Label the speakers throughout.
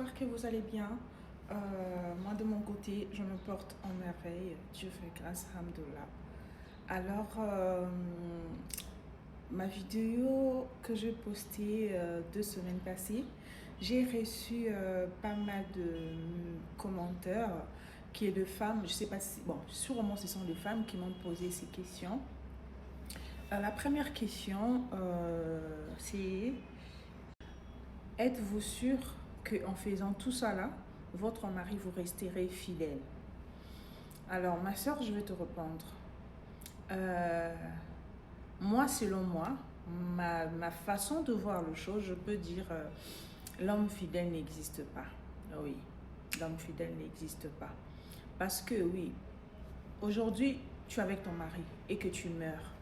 Speaker 1: j'espère que vous allez bien. Moi, de mon côté, je me porte en merveille. Dieu fait grâce, alhamdoulilah. Alors, ma vidéo que j'ai postée 2 semaines passées, j'ai reçu pas mal de commentaires qui est de femmes, je sais pas si, bon, sûrement ce sont des femmes qui m'ont posé ces questions. La première question, c'est: êtes-vous sûr qu'en faisant tout ça là, votre mari vous resterez fidèle? Alors, ma soeur, je vais te répondre. Euh, Moi, selon moi, ma façon de voir les choses, je peux dire l'homme fidèle n'existe pas. Oui, l'homme fidèle n'existe pas. Parce que oui, aujourd'hui, tu es avec ton mari et que tu meurs,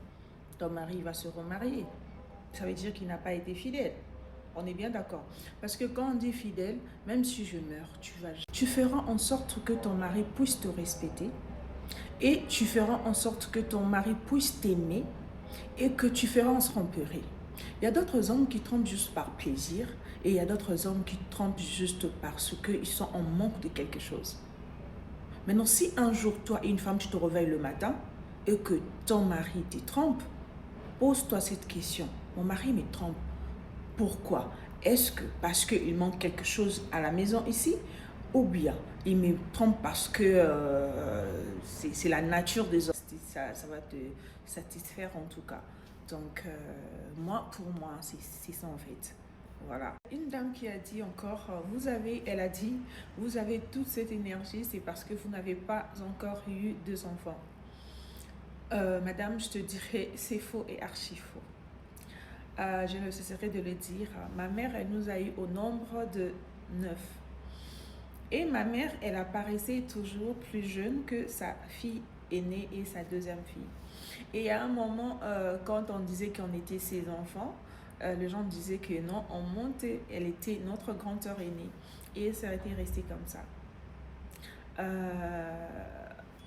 Speaker 1: ton mari va se remarier. Ça veut dire qu'il n'a pas été fidèle. On est bien d'accord. Parce que quand on dit fidèle, même si je meurs, tu feras en sorte que ton mari puisse te respecter et tu feras en sorte que ton mari puisse t'aimer et que tu feras en sorte tromperie. Il y a d'autres hommes qui trompent juste par plaisir et il y a d'autres hommes qui trompent juste parce qu'ils sont en manque de quelque chose. Maintenant, si un jour, toi et une femme, tu te réveilles le matin et que ton mari te trompe, pose-toi cette question. Mon mari me trompe. Pourquoi? Est-ce que parce qu'il manque quelque chose à la maison ici, ou bien il me trompe parce que c'est la nature des hommes? Ça va te satisfaire en tout cas. Donc, pour moi, c'est ça en fait. Voilà. Une dame qui a dit encore, elle a dit, vous avez toute cette énergie, c'est parce que vous n'avez pas encore eu 2 enfants. Madame, je te dirais, c'est faux et archi faux. Je ne cesserai de le dire. Ma mère, elle nous a eu au nombre de 9. Et ma mère, elle apparaissait toujours plus jeune que sa fille aînée et sa deuxième fille. Et à un moment, quand on disait qu'on était ses enfants, les gens disaient que non, on montait, elle était notre grande sœur aînée. Et ça a été resté comme ça.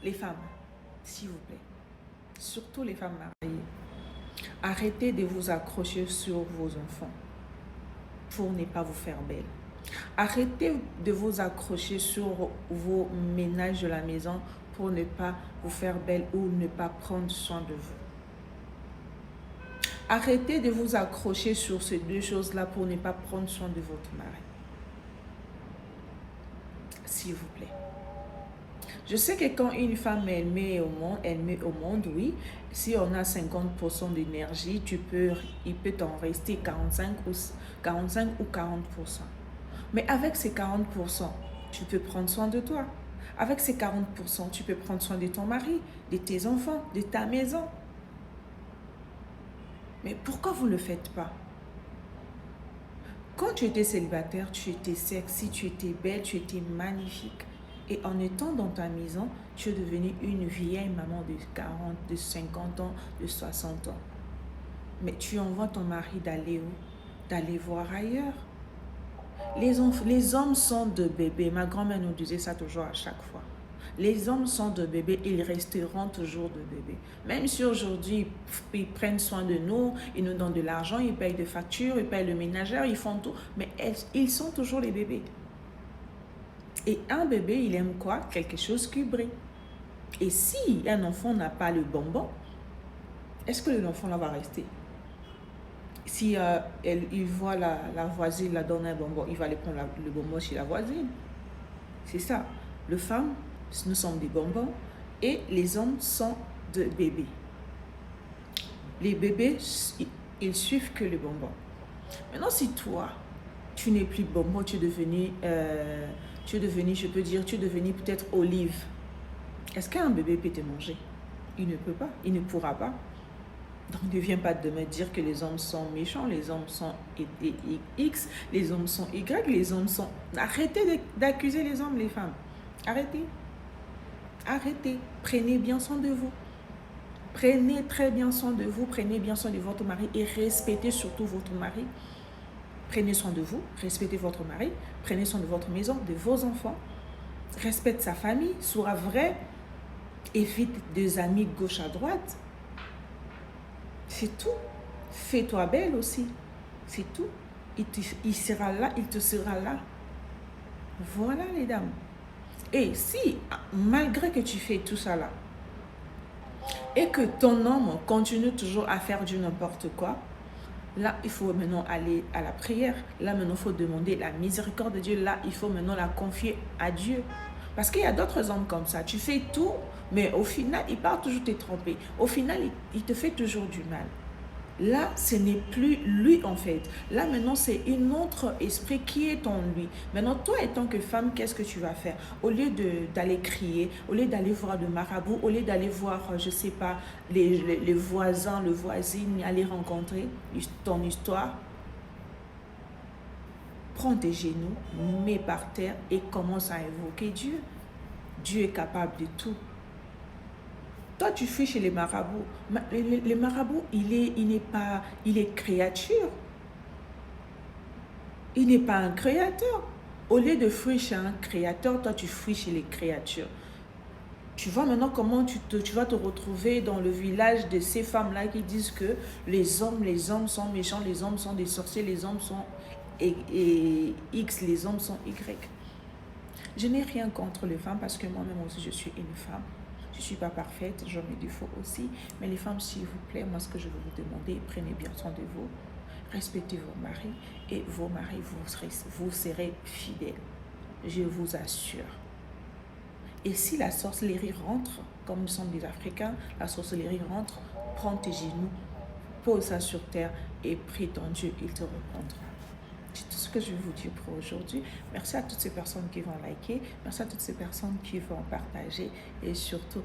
Speaker 1: Les femmes, s'il vous plaît, surtout les femmes mariées, arrêtez de vous accrocher sur vos enfants pour ne pas vous faire belle. Arrêtez de vous accrocher sur vos ménages de la maison pour ne pas vous faire belle ou ne pas prendre soin de vous. Arrêtez de vous accrocher sur ces deux choses-là pour ne pas prendre soin de votre mari. S'il vous plaît. Je sais que quand une femme elle met au monde, oui, si on a 50% d'énergie, il peut t'en rester 45 ou 40%. Mais avec ces 40%, tu peux prendre soin de toi. Avec ces 40%, tu peux prendre soin de ton mari, de tes enfants, de ta maison. Mais pourquoi vous ne le faites pas? Quand tu étais célibataire, tu étais sexy, tu étais belle, tu étais magnifique. Et en étant dans ta maison, tu es devenue une vieille maman de 40, de 50 ans, de 60 ans. Mais tu envoies ton mari d'aller où? D'aller voir ailleurs. Les hommes sont de bébés. Ma grand-mère nous disait ça toujours à chaque fois. Les hommes sont de bébés, ils resteront toujours de bébés. Même si aujourd'hui, ils prennent soin de nous, ils nous donnent de l'argent, ils payent des factures, ils payent le ménagère, ils font tout. Mais ils sont toujours les bébés. Et un bébé, il aime quoi? Quelque chose qui brille. Et si un enfant n'a pas le bonbon, est-ce que l'enfant là va rester? Si il voit la voisine la donner un bonbon, il va aller prendre le bonbon chez la voisine. C'est ça. Les femmes, nous sommes des bonbons et les hommes sont de bébés. Les bébés, ils suivent que le bonbon. Maintenant, si toi, tu n'es plus bonbon, tu es devenu, je peux dire, tu es devenu peut-être olive. Est-ce qu'un bébé peut te manger? Il ne peut pas, il ne pourra pas. Donc ne viens pas de me dire que les hommes sont méchants, les hommes sont X, les hommes sont Y, les hommes sont... Arrêtez d'accuser les hommes, les femmes. Arrêtez. Arrêtez. Prenez bien soin de vous. Prenez très bien soin de vous, prenez bien soin de votre mari et respectez surtout votre mari. Prenez soin de vous, respectez votre mari, prenez soin de votre maison, de vos enfants. Respecte sa famille, sois vrai, évite des amis gauche à droite. C'est tout. Fais-toi belle aussi. C'est tout. Il sera là, il te sera là. Voilà les dames. Et si, malgré que tu fais tout ça là, et que ton homme continue toujours à faire du n'importe quoi, là, il faut maintenant aller à la prière. Là, maintenant, il faut demander la miséricorde de Dieu. Là, il faut maintenant la confier à Dieu. Parce qu'il y a d'autres hommes comme ça. Tu fais tout, mais au final, il part toujours te tromper. Au final, il te fait toujours du mal. Là, ce n'est plus lui en fait. Là, maintenant, c'est un autre esprit qui est en lui. Maintenant, toi, étant que femme, qu'est-ce que tu vas faire? Au lieu d'aller crier, au lieu d'aller voir le marabout, au lieu d'aller voir, je ne sais pas, les voisins, le voisine, aller rencontrer ton histoire, prends tes genoux, mets par terre et commence à invoquer Dieu. Dieu est capable de tout. Toi, tu fuis chez les marabouts. Les marabouts, il est créature. Il n'est pas un créateur. Au lieu de fuir chez un créateur, toi, tu fuis chez les créatures. Tu vois maintenant comment tu vas te retrouver dans le village de ces femmes-là qui disent que les hommes sont méchants, les hommes sont des sorciers, les hommes sont et X, les hommes sont Y. Je n'ai rien contre les femmes parce que moi-même aussi, je suis une femme. Je ne suis pas parfaite, j'ai mes défauts aussi. Mais les femmes, s'il vous plaît, moi, ce que je vais vous demander, prenez bien soin de vous. Respectez vos maris et vos maris vous serez fidèles. Je vous assure. Et si la sorcellerie rentre, comme nous sommes des Africains, la sorcellerie rentre, prends tes genoux, pose ça sur terre et prie ton Dieu, il te répondra. C'est tout ce que je vais vous dire pour aujourd'hui. Merci à toutes ces personnes qui vont liker, merci à toutes ces personnes qui vont partager et surtout